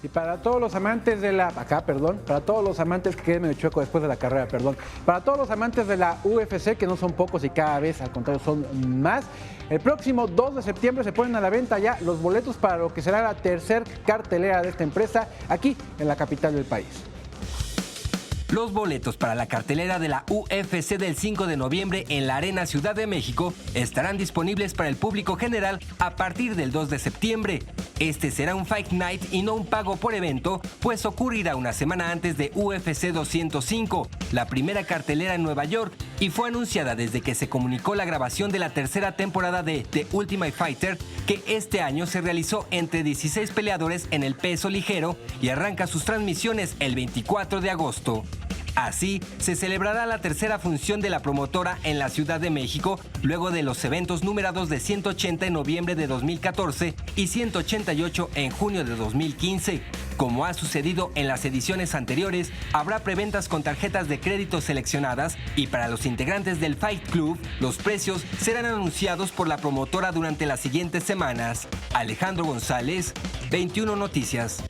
Y para todos los amantes de para todos los amantes que queden medio chueco después de la carrera, para todos los amantes de la UFC, que no son pocos y cada vez al contrario son más, el próximo 2 de septiembre se ponen a la venta ya los boletos para lo que será la tercer cartelera de esta empresa aquí en la capital del país. Los boletos para la cartelera de la UFC del 5 de noviembre en la Arena Ciudad de México estarán disponibles para el público general a partir del 2 de septiembre. Este será un Fight Night y no un pago por evento, pues ocurrirá una semana antes de UFC 205, la primera cartelera en Nueva York, y fue anunciada desde que se comunicó la grabación de la tercera temporada de The Ultimate Fighter, que este año se realizó entre 16 peleadores en el peso ligero y arranca sus transmisiones el 24 de agosto. Así, se celebrará la tercera función de la promotora en la Ciudad de México, luego de los eventos numerados de 180 en noviembre de 2014 y 188 en junio de 2015. Como ha sucedido en las ediciones anteriores, habrá preventas con tarjetas de crédito seleccionadas y para los integrantes del Fight Club, los precios serán anunciados por la promotora durante las siguientes semanas. Alejandro González, 21 Noticias.